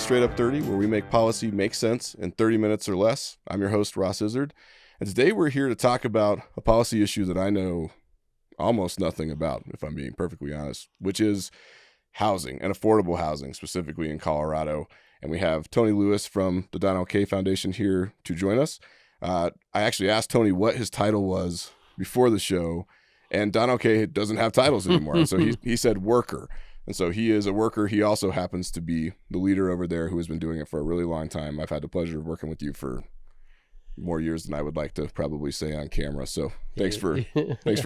Straight Up 30, where we make policy make sense in 30 minutes or less. I'm your host, Ross Izard, and today we're here to talk about a policy issue that I know almost nothing about, if I'm being perfectly honest, which is housing and affordable housing, specifically in Colorado. And we have Tony Lewis from the Donnell Kay Foundation here to join us. I actually asked Tony what his title was before the show, and Donnell Kay doesn't have titles anymore. So he said worker. And so he is a worker. He also happens to be the leader over there who has been doing it for a really long time. I've had the pleasure of working with you for more years than I would like to probably say on camera. So thanks for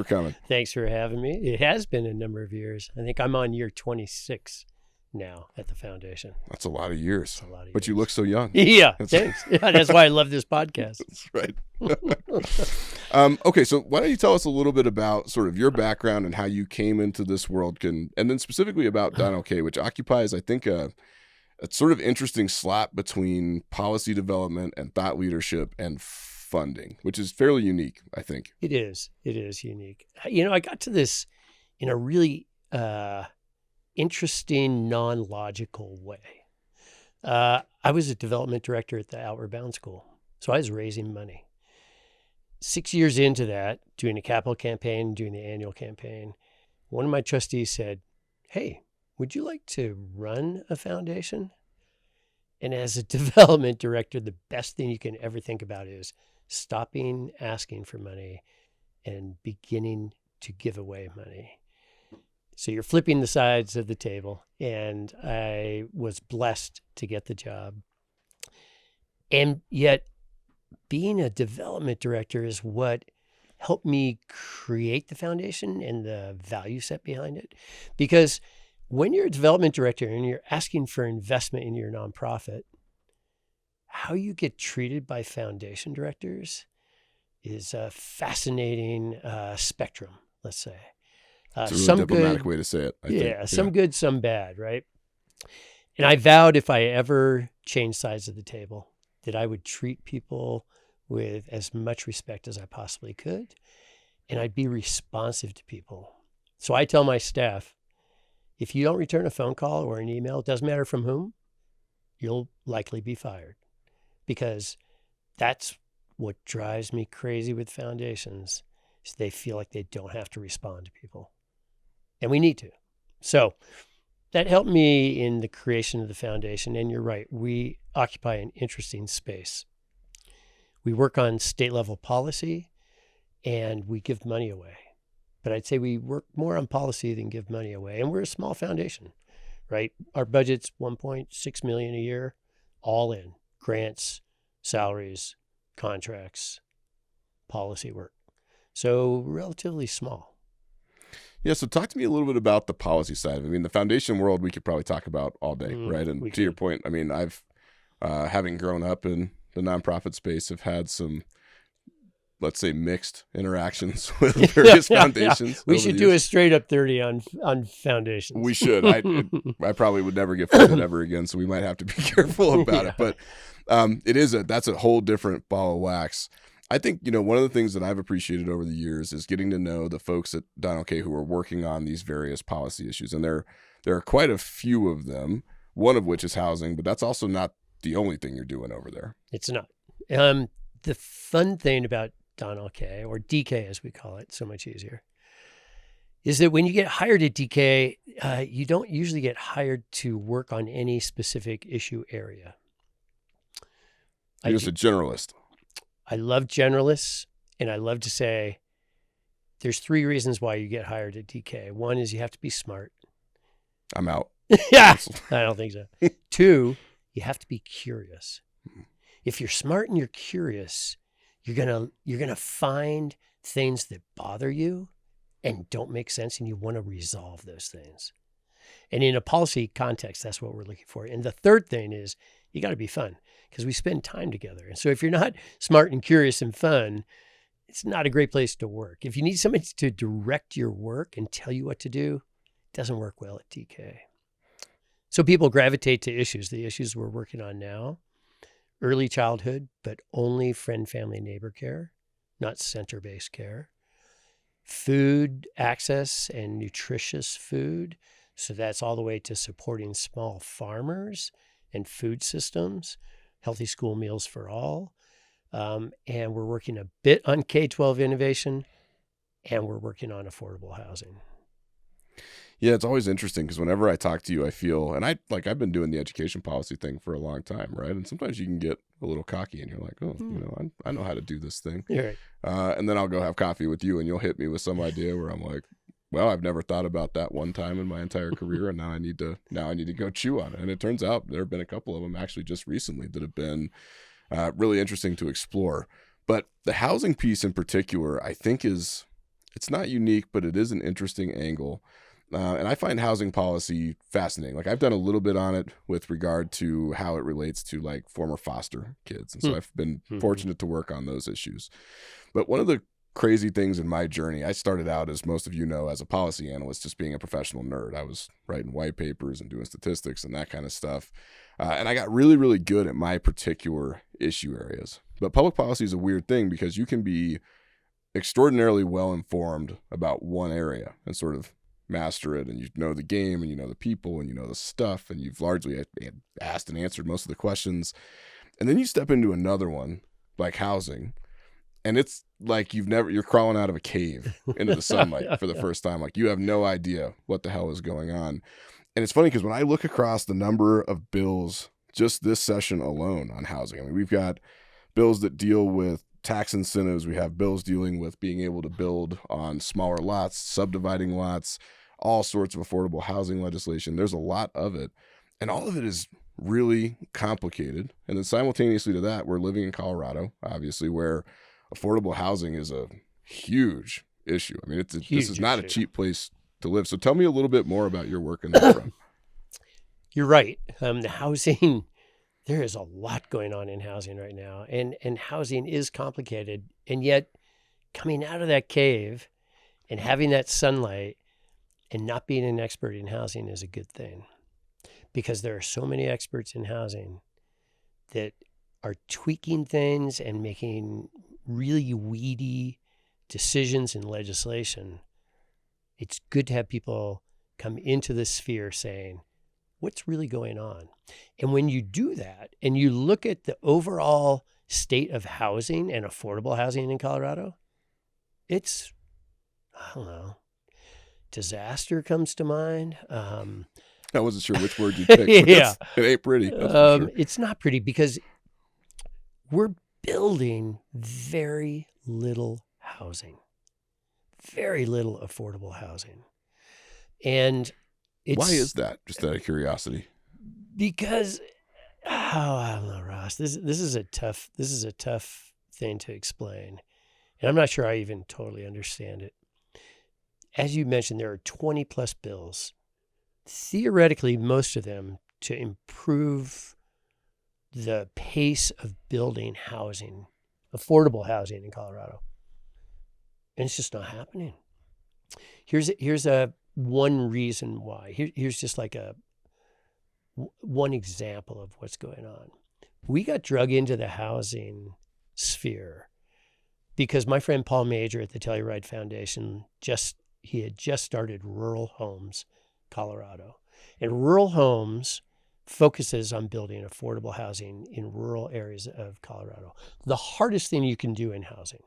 coming. Thanks for having me. It has been a number of years. I think I'm on year 26 now at the foundation. That's a lot of years. That's a lot of but years. you look so young. Yeah, thanks. Yeah, that's why I love this podcast. That's right. Okay, so why don't you tell us a little bit about sort of your background and how you came into this world, and then specifically about Donnell Kay, which occupies, I think, a sort of interesting slot between policy development and thought leadership and funding, which is fairly unique, I think. It is. It is unique. You know, I got to this in a really interesting, non-logical way. I was a development director at the Outward Bound School, so I was raising money. 6 years into that, doing a capital campaign, doing the annual campaign, one of my trustees said, "Hey, would you like to run a foundation?" And as a development director, the best thing you can ever think about is stopping asking for money and beginning to give away money. So you're flipping the sides of the table, and I was blessed to get the job. And yet, being a development director is what helped me create the foundation and the value set behind it. Because when you're a development director and you're asking for investment in your nonprofit, how you get treated by foundation directors is a fascinating spectrum, let's say. It's a really diplomatic way to say it, I think. Some good, some bad, right? And I vowed if I ever changed sides of the table, that I would treat people with as much respect as I possibly could, and I'd be responsive to people. So I tell my staff, if you don't return a phone call or an email, it doesn't matter from whom, you'll likely be fired. Because that's what drives me crazy with foundations, is they feel like they don't have to respond to people. And we need to. So that helped me in the creation of the foundation. And you're right, we occupy an interesting space. We work on state level policy and we give money away. But I'd say we work more on policy than give money away. And we're a small foundation, right? Our budget's $1.6 million a year, all in grants, salaries, contracts, policy work. So relatively small. Yeah, so talk to me a little bit about the policy side. I mean, the foundation world we could probably talk about all day, right? And to your point, I mean, I've, having grown up in the nonprofit space, have had some, let's say, mixed interactions with various foundations. We should do a Straight Up 30 on foundations. We should. I probably would never get funded ever again, so we might have to be careful about it. But that's a whole different ball of wax. I think, one of the things that I've appreciated over the years is getting to know the folks at Donnell Kay who are working on these various policy issues. And there are quite a few of them, one of which is housing, but that's also not the only thing you're doing over there. It's not. The fun thing about Donnell Kay, or DK as we call it, so much easier, is that when you get hired at DK, you don't usually get hired to work on any specific issue area. You're just a generalist. I love generalists, and I love to say there's 3 reasons why you get hired at DK. One is you have to be smart. I'm out. Yeah, I don't think so. 2, you have to be curious. If you're smart and you're curious, you're gonna find things that bother you and don't make sense, and you want to resolve those things. And in a policy context, that's what we're looking for. And the third thing is you got to be fun, because we spend time together. And so if you're not smart and curious and fun, it's not a great place to work. If you need somebody to direct your work and tell you what to do, it doesn't work well at DK. So people gravitate to issues. The issues we're working on now: early childhood, but only friend, family, neighbor care, not center-based care. Food access and nutritious food. So that's all the way to supporting small farmers and food systems, healthy school meals for all. And we're working a bit on K-12 innovation, and we're working on affordable housing. Yeah, it's always interesting because whenever I talk to you, I feel, and I've been doing the education policy thing for a long time, right? And sometimes you can get a little cocky and you're like, oh, I know how to do this thing. Right. And then I'll go have coffee with you and you'll hit me with some idea where I'm like, well, I've never thought about that one time in my entire career, and now I need to go chew on it. And it turns out there have been a couple of them actually just recently that have been really interesting to explore. But the housing piece in particular, I think it's not unique, but it is an interesting angle. And I find housing policy fascinating. Like I've done a little bit on it with regard to how it relates to like former foster kids. And so I've been fortunate to work on those issues. But one of the crazy things in my journey, I started out, as most of you know, as a policy analyst, just being a professional nerd. I was writing white papers and doing statistics and that kind of stuff. And I got really, really good at my particular issue areas. But public policy is a weird thing because you can be extraordinarily well informed about one area and sort of master it, and you know the game, and you know the people, and you know the stuff, and you've largely asked and answered most of the questions. And then you step into another one, like housing, and it's like you're crawling out of a cave into the sunlight for the first time. Like you have no idea what the hell is going on. And it's funny because when I look across the number of bills just this session alone on housing, I mean, we've got bills that deal with tax incentives. We have bills dealing with being able to build on smaller lots, subdividing lots, all sorts of affordable housing legislation. There's a lot of it. And all of it is really complicated. And then simultaneously to that, we're living in Colorado, obviously, where affordable housing is a huge issue. I mean, this is not a cheap place to live. So tell me a little bit more about your work in that front. You're right. The housing, there is a lot going on in housing right now, and housing is complicated. And yet coming out of that cave and having that sunlight and not being an expert in housing is a good thing, because there are so many experts in housing that are tweaking things and making really weedy decisions in legislation. It's good to have people come into this sphere saying, what's really going on? And when you do that and you look at the overall state of housing and affordable housing in Colorado, it's, I don't know, disaster comes to mind. I wasn't sure which word you'd pick. Yeah. It ain't pretty. That's for sure. It's not pretty because we're building very little housing, very little affordable housing. And why is that? Just out of curiosity. Because, I don't know, Ross. This is a tough thing to explain, and I'm not sure I even totally understand it. As you mentioned, there are 20 plus bills, theoretically most of them to improve the pace of building housing, affordable housing in Colorado, and it's just not happening. Here's one reason why. Here's just like one example of what's going on. We got drug into the housing sphere because my friend Paul Major at the Telluride Foundation had just started Rural Homes Colorado. And Rural Homes focuses on building affordable housing in rural areas of Colorado. The hardest thing you can do in housing.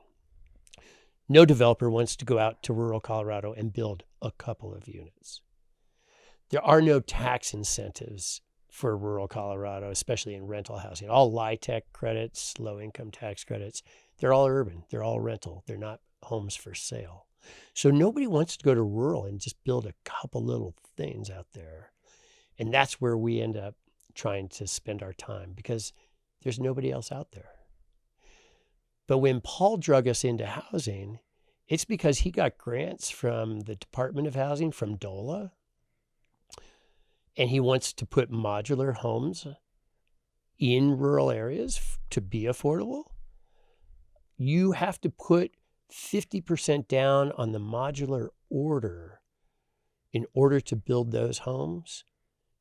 No developer wants to go out to rural Colorado and build a couple of units. There are no tax incentives for rural Colorado, especially in rental housing. All LIHTC credits, low income tax credits, they're all urban. They're all rental. They're not homes for sale. So nobody wants to go to rural and just build a couple little things out there. And that's where we end up trying to spend our time because there's nobody else out there. But when Paul drug us into housing, it's because he got grants from the Department of Housing, from DOLA, and he wants to put modular homes in rural areas to be affordable. You have to put 50% down on the modular order in order to build those homes.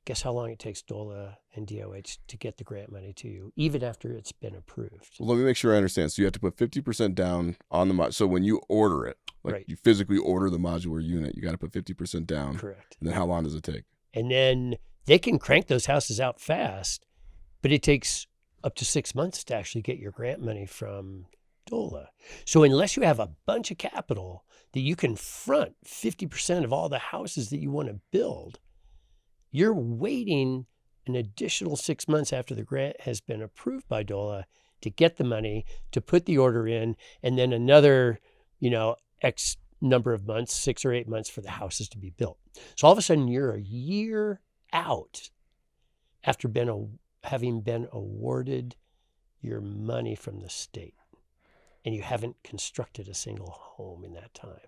Guess how long it takes DOLA and DOH to get the grant money to you, even after it's been approved? Well, let me make sure I understand. So you have to put 50% down on the so when you order it, like right. You physically order the modular unit, you got to put 50% down. Correct. And then how long does it take? And then they can crank those houses out fast, but it takes up to 6 months to actually get your grant money from DOLA. So unless you have a bunch of capital that you can front 50% of all the houses that you want to build, you're waiting an additional 6 months after the grant has been approved by DOLA to get the money, to put the order in, and then another, X number of months, 6 or 8 months for the houses to be built. So all of a sudden you're a year out after having been awarded your money from the state, and you haven't constructed a single home in that time.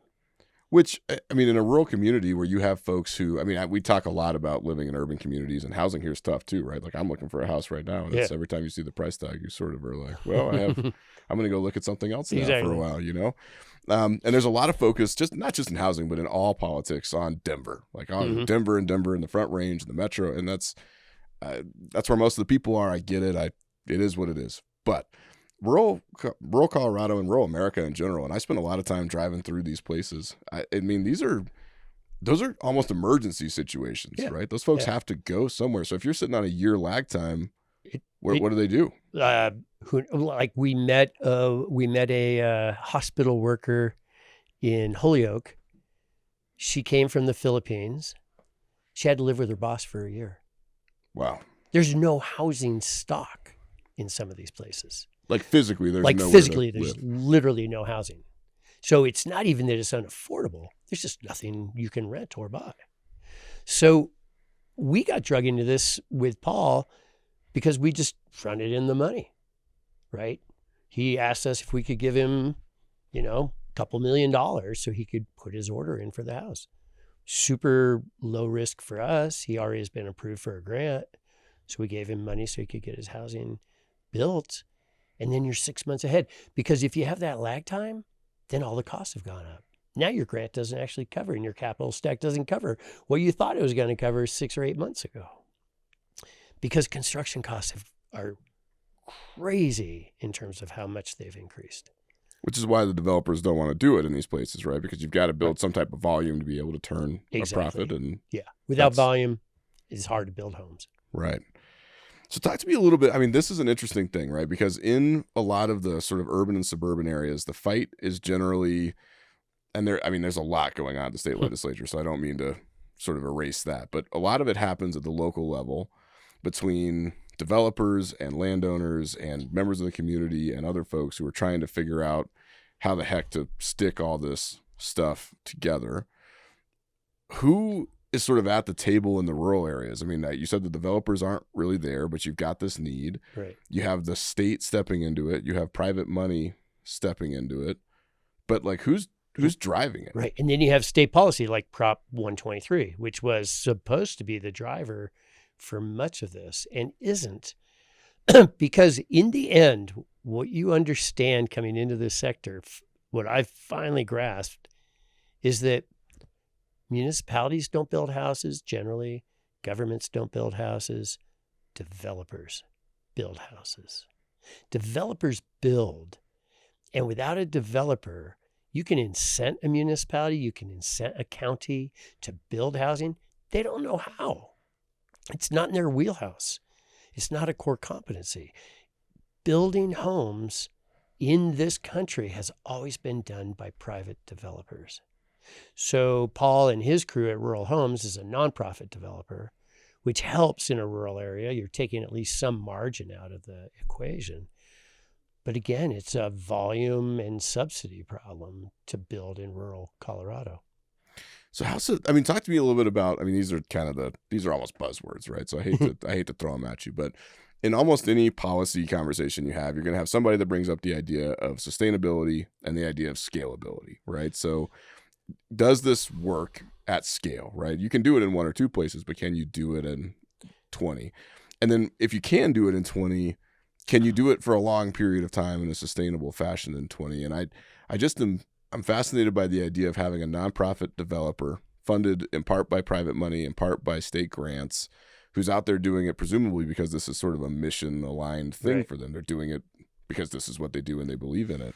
Which, I mean, in a rural community where you have folks who, we talk a lot about living in urban communities, and housing here is tough too, right? Like, I'm looking for a house right now, and it's every time you see the price tag, you sort of are like, well, I'm going to go look at something else now for a while, And there's a lot of focus, not just in housing, but in all politics, on Denver, like on Denver and the Front Range and the Metro, and that's where most of the people are. I get it. It is what it is, but rural Colorado and rural America in general, and I spend a lot of time driving through these places. Those are almost emergency situations, right? Those folks have to go somewhere. So if you're sitting on a year lag time, what do they do? We met a hospital worker in Holyoke. She came from the Philippines. She had to live with her boss for a year. Wow. There's no housing stock in some of these places. Like physically, there's literally no housing. So it's not even that it's unaffordable. There's just nothing you can rent or buy. So we got drug into this with Paul because we just fronted in the money, right? He asked us if we could give him, a couple $1 million so he could put his order in for the house. Super low risk for us. He already has been approved for a grant. So we gave him money so he could get his housing built. And then you're 6 months ahead, because if you have that lag time, then all the costs have gone up. Now your grant doesn't actually cover, and your capital stack doesn't cover what you thought it was going to cover 6 or 8 months ago, because construction costs are crazy in terms of how much they've increased. Which is why the developers don't want to do it in these places, right? Because you've got to build some type of volume to be able to turn a profit. And without volume, it's hard to build homes. Right. So talk to me a little bit. This is an interesting thing, right? Because in a lot of the sort of urban and suburban areas, the fight is generally, and there's a lot going on at the state legislature, so I don't mean to sort of erase that, but a lot of it happens at the local level between developers and landowners and members of the community and other folks who are trying to figure out how the heck to stick all this stuff together. Who is sort of at the table in the rural areas? You said the developers aren't really there, but you've got this need. Right. You have the state stepping into it. You have private money stepping into it. But who's driving it? Right. And then you have state policy like Prop 123, which was supposed to be the driver for much of this and isn't. Because in the end, what you understand coming into this sector, what I've finally grasped, is that municipalities don't build houses generally. Governments don't build houses. Developers build houses. Developers build. And without a developer, you can incent a municipality, you can incent a county to build housing. They don't know how. It's not in their wheelhouse. It's not a core competency. Building homes in this country has always been done by private developers. So Paul and his crew at Rural Homes is a nonprofit developer, which helps in a rural area. You're taking at least some margin out of the equation. But again, it's a volume and subsidy problem to build in rural Colorado. So talk to me a little bit about, these are almost buzzwords, right? So I hate to throw them at you, but in almost any policy conversation you have, you're going to have somebody that brings up the idea of sustainability and the idea of scalability, right? So does this work at scale, right? You can do it in 1 or 2 places, but can you do it in 20? And then if you can do it in 20, can you do it for a long period of time in a sustainable fashion in 20? And I'm fascinated by the idea of having a nonprofit developer funded in part by private money, in part by state grants, who's out there doing it presumably because this is sort of a mission-aligned thing for them. They're doing it because this is what they do and they believe in it.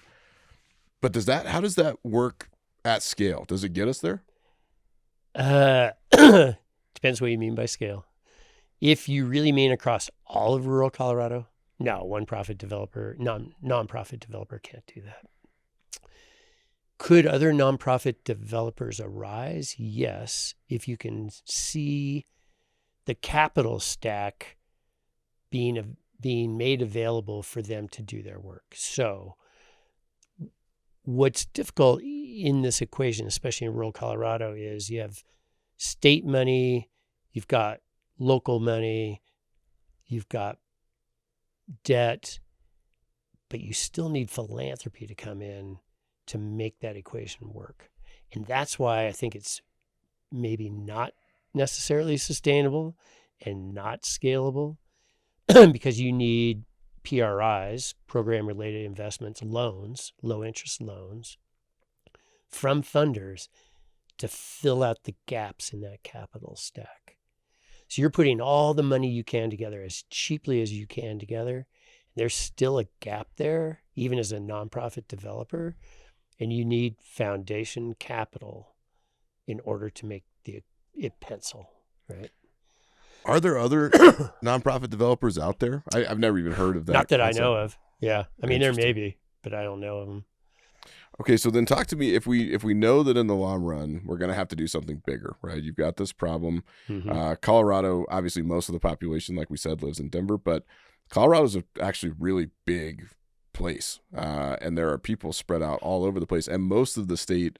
But how does that work at scale? Does it get us there? Depends what you mean by scale. If you really mean across all of rural Colorado, no, nonprofit developer can't do that. Could other nonprofit developers arise? Yes, if you can see the capital stack being made available for them to do their work. So what's difficult in this equation, especially in rural Colorado, is you have state money, you've got local money, you've got debt, but you still need philanthropy to come in to make that equation work. And that's why I think it's maybe not necessarily sustainable and not scalable, because you need PRIs, program-related investments, loans, low-interest loans, from funders to fill out the gaps in that capital stack. So you're putting all the money you can together as cheaply as you can together. There's still a gap there, even as a nonprofit developer, and you need foundation capital in order to make it pencil, right? Are there other nonprofit developers out there? I've never even heard of that. Not that concept. I know of. Yeah. I mean, there may be, but I don't know of them. Okay, so then talk to me, if we know that in the long run we're going to have to do something bigger, right? You've got this problem. Mm-hmm. Colorado, obviously most of the population, like we said, lives in Denver, but Colorado's actually really big place, and there are people spread out all over the place, and most of the state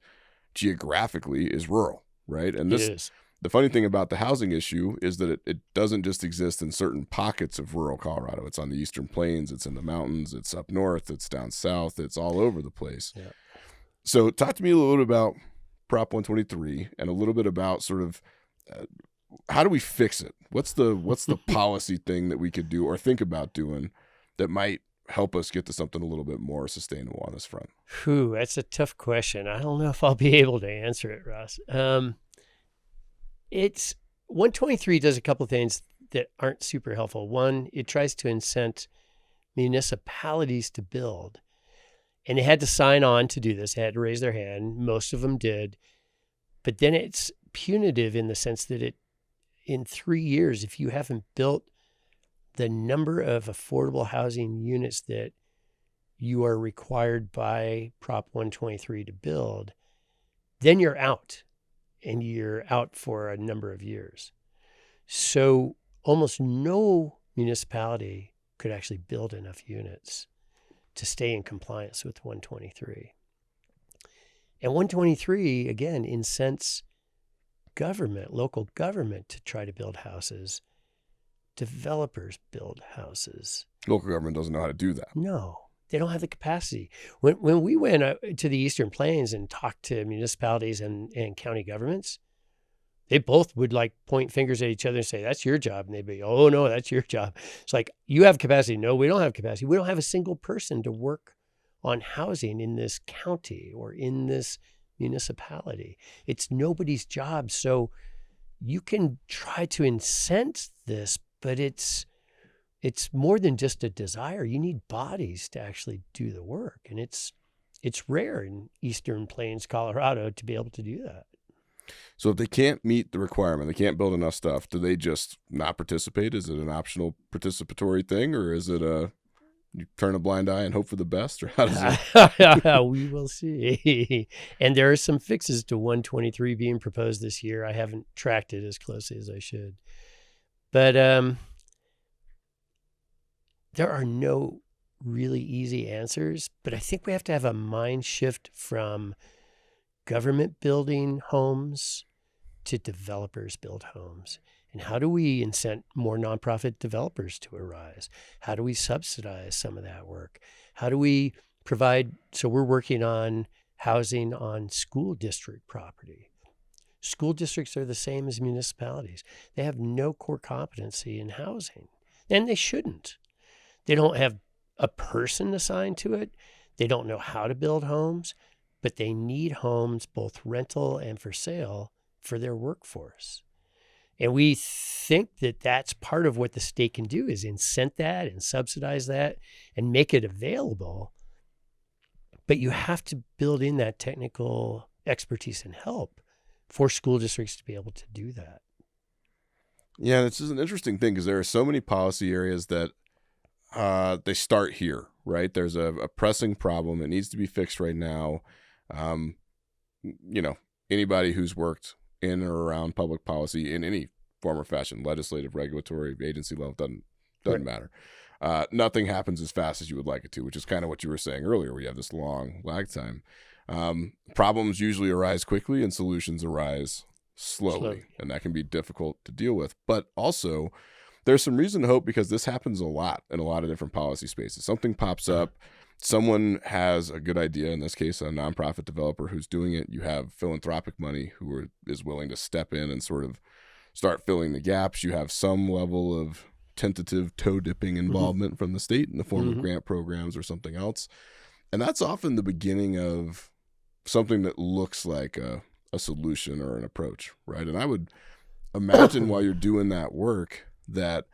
geographically is rural, right? And this is. The funny thing about the housing issue is that it doesn't just exist in certain pockets of rural Colorado. It's on the eastern plains, it's in the mountains, it's up north, it's down south, it's all over the place. Yeah. So talk to me a little bit about Prop 123 and a little bit about sort of how do we fix it? What's the policy thing that we could do or think about doing that might help us get to something a little bit more sustainable on this front? Whew, that's a tough question. I don't know if I'll be able to answer it, Ross. It's 123 does a couple of things that aren't super helpful. One, it tries to incent municipalities to build. And they had to sign on to do this. They had to raise their hand. Most of them did. But then it's punitive in the sense that in 3 years, if you haven't built the number of affordable housing units that you are required by Prop 123 to build, then you're out. And you're out for a number of years. So almost no municipality could actually build enough units to stay in compliance with 123. And 123, again, incents government, local government, to try to build houses. Developers build houses. Local government doesn't know how to do that. No. They don't have the capacity. When we went to the Eastern Plains and talked to municipalities and county governments, they both would like point fingers at each other and say, that's your job. And they'd be, oh, no, that's your job. It's like, you have capacity. No, we don't have capacity. We don't have a single person to work on housing in this county or in this municipality. It's nobody's job. So you can try to incent this, but it's more than just a desire. You need bodies to actually do the work. And it's rare in Eastern Plains, Colorado, to be able to do that. So if they can't meet the requirement, they can't build enough stuff, do they just not participate? Is it an optional participatory thing, or is it you turn a blind eye and hope for the best? Or how does it? We will see. And there are some fixes to 123 being proposed this year. I haven't tracked it as closely as I should. But there are no really easy answers, but I think we have to have a mind shift from government building homes to developers build homes. And how do we incent more nonprofit developers to arise? How do we subsidize some of that work? How do we provide? So we're working on housing on school district property. School districts are the same as municipalities. They have no core competency in housing, and they shouldn't. They don't have a person assigned to it. They don't know how to build homes, but they need homes, both rental and for sale, for their workforce. And we think that that's part of what the state can do, is incent that and subsidize that and make it available. But you have to build in that technical expertise and help for school districts to be able to do that. Yeah, this is an interesting thing because there are so many policy areas that they start here, right? There's a pressing problem that needs to be fixed right now. Um, Anybody who's worked in or around public policy in any form or fashion, legislative, regulatory, agency level, doesn't Right. matter. Nothing happens as fast as you would like it to, which is kind of what you were saying earlier. We have this long lag time. Problems usually arise quickly and solutions arise slowly, and that can be difficult to deal with. But also, there's some reason to hope because this happens a lot in a lot of different policy spaces. Something pops up. Someone has a good idea, in this case, a nonprofit developer who's doing it. You have philanthropic money who is willing to step in and sort of start filling the gaps. You have some level of tentative toe-dipping involvement from the state in the form of grant programs or something else. And that's often the beginning of something that looks like a solution or an approach, right? And I would imagine while you're doing that work that,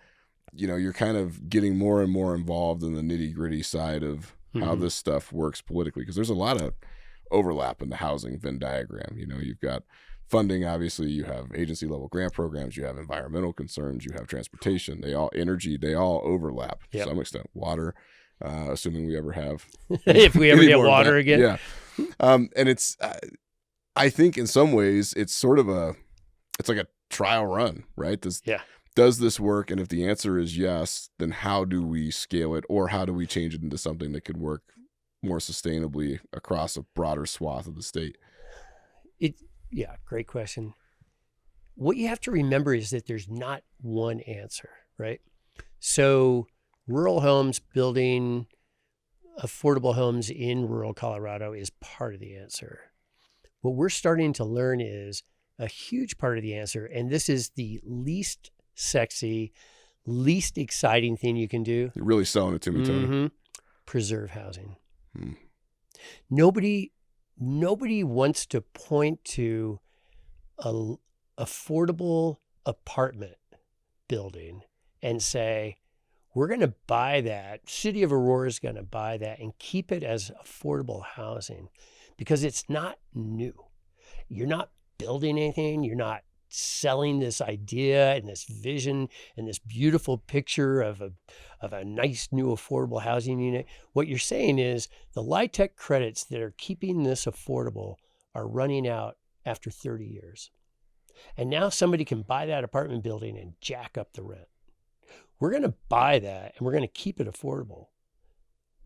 you're kind of getting more and more involved in the nitty-gritty side of how this stuff works politically, because there's a lot of overlap in the housing Venn diagram. You've got funding, obviously, you have agency level grant programs, you have environmental concerns, you have transportation, they all overlap to some extent. Water, assuming we ever have if we ever get water again. Yeah. And it's I think in some ways it's sort of it's like a trial run, right? Does this work? And if the answer is yes, then how do we scale it, or how do we change it into something that could work more sustainably across a broader swath of the state? Yeah, great question. What you have to remember is that there's not one answer, right? So rural homes, building affordable homes in rural Colorado is part of the answer. What we're starting to learn is a huge part of the answer, and this is the least sexy, least exciting thing you can do. You're really selling it to me, Tony. Preserve housing. Nobody wants to point to a affordable apartment building and say, we're going to buy that. City of Aurora is going to buy that and keep it as affordable housing, because it's not new. You're not building anything. You're not selling this idea and this vision and this beautiful picture of a nice new affordable housing unit. What you're saying is the LIHTC credits that are keeping this affordable are running out after 30 years. And now somebody can buy that apartment building and jack up the rent. We're going to buy that and we're going to keep it affordable.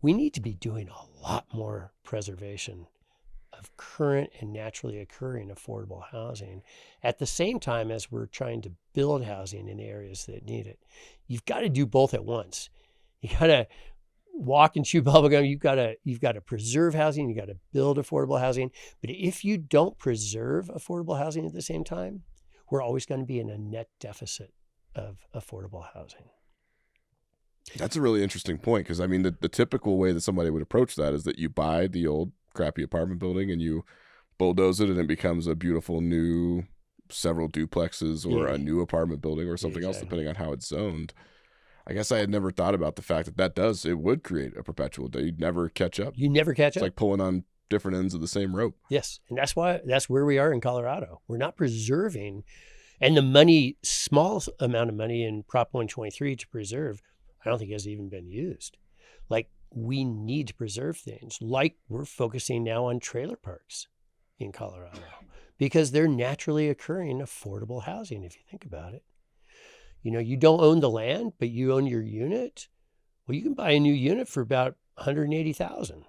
We need to be doing a lot more preservation of current and naturally occurring affordable housing at the same time as we're trying to build housing in areas that need it. You've got to do both at once. You got to walk and chew bubblegum. You've got to preserve housing. You got to build affordable housing. But if you don't preserve affordable housing at the same time, we're always going to be in a net deficit of affordable housing. That's a really interesting point, because I mean, the typical way that somebody would approach that is that you buy the old crappy apartment building and you bulldoze it and it becomes a beautiful new several duplexes or a new apartment building or something else, depending on how it's zoned. I guess I had never thought about the fact that it would create a perpetual day. You'd never catch up. You never catch up. It's like pulling on different ends of the same rope. Yes. And that's where we are in Colorado. We're not preserving. And the small amount of money in Prop 123 to preserve, I don't think has even been used. Like, we need to preserve things. Like, we're focusing now on trailer parks in Colorado because they're naturally occurring affordable housing, if you think about it. You don't own the land, but you own your unit. Well, you can buy a new unit for about $180,000.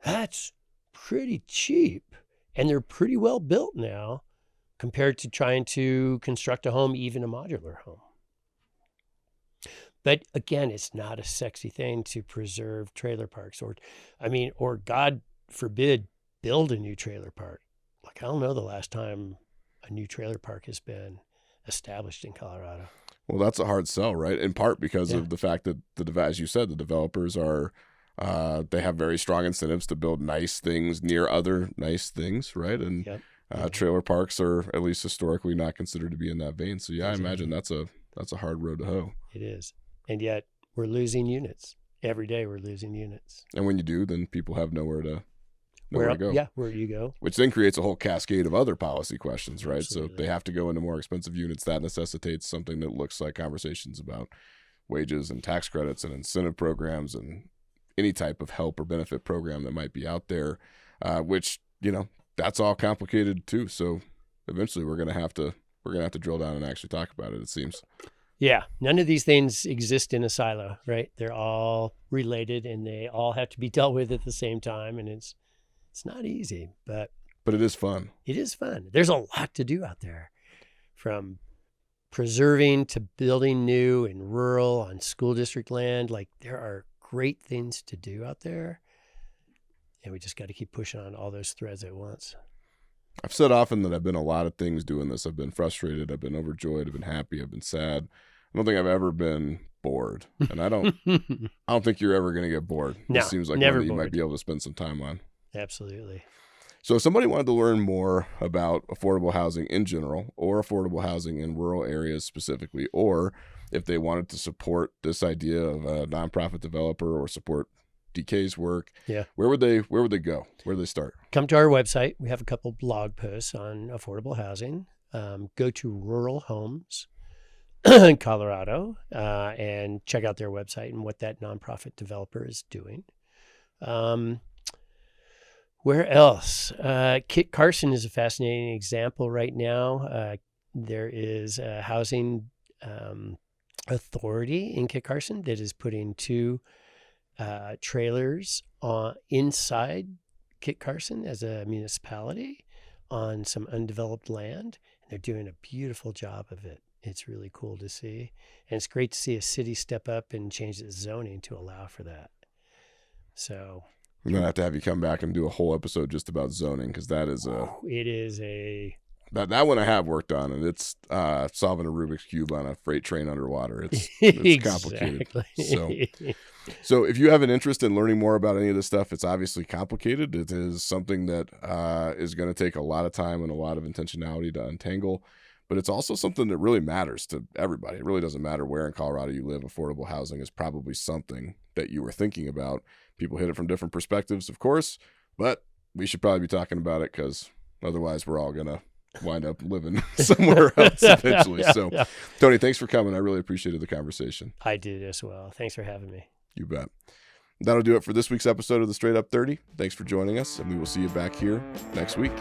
That's pretty cheap. And they're pretty well built now compared to trying to construct a home, even a modular home. But again, it's not a sexy thing to preserve trailer parks or God forbid, build a new trailer park. Like, I don't know the last time a new trailer park has been established in Colorado. Well, that's a hard sell, right? In part because of the fact that as you said, the developers are, they have very strong incentives to build nice things near other nice things, right? And trailer parks are, at least historically, not considered to be in that vein. So I imagine that's a hard road to hoe. It is. And yet we're losing units. Every day we're losing units. And when you do, then people have nowhere to nowhere to go. Yeah, where do you go? Which then creates a whole cascade of other policy questions, right? Absolutely. So they have to go into more expensive units. That necessitates something that looks like conversations about wages and tax credits and incentive programs and any type of help or benefit program that might be out there, which, that's all complicated too. So eventually we're going to have to drill down and actually talk about it seems. Yeah. None of these things exist in a silo, right? They're all related and they all have to be dealt with at the same time. And it's not easy, but it is fun. It is fun. There's a lot to do out there, from preserving to building new and rural on school district land. Like, there are great things to do out there. And we just got to keep pushing on all those threads at once. I've said often that I've been a lot of things doing this. I've been frustrated. I've been overjoyed. I've been happy. I've been sad. I don't think I've ever been bored. And I don't think you're ever going to get bored. No, It seems like never one that you bored. might be able to spend some time on. Absolutely. So if somebody wanted to learn more about affordable housing in general, or affordable housing in rural areas specifically, or if they wanted to support this idea of a nonprofit developer or support DK's work, where would they go? Where do they start? Come to our website. We have a couple blog posts on affordable housing. Go to Rural Homes in Colorado and check out their website and what that nonprofit developer is doing. Where else? Kit Carson is a fascinating example right now. There is a housing authority in Kit Carson that is putting 2 trailers inside Kit Carson as a municipality on some undeveloped land. And they're doing a beautiful job of it. It's really cool to see. And it's great to see a city step up and change its zoning to allow for that. So I'm going to have you come back and do a whole episode just about zoning, because that is that one I have worked on, and it's solving a Rubik's Cube on a freight train underwater. It's complicated. So if you have an interest in learning more about any of this stuff, it's obviously complicated. It is something that is going to take a lot of time and a lot of intentionality to untangle, but it's also something that really matters to everybody. It really doesn't matter where in Colorado you live. Affordable housing is probably something that you were thinking about. People hit it from different perspectives, of course, but we should probably be talking about it, because otherwise we're all going to wind up living somewhere else eventually. So, Tony, thanks for coming. I really appreciated the conversation. I did as well. Thanks for having me. You bet. That'll do it for this week's episode of the Straight Up 30. Thanks for joining us, and we will see you back here next week.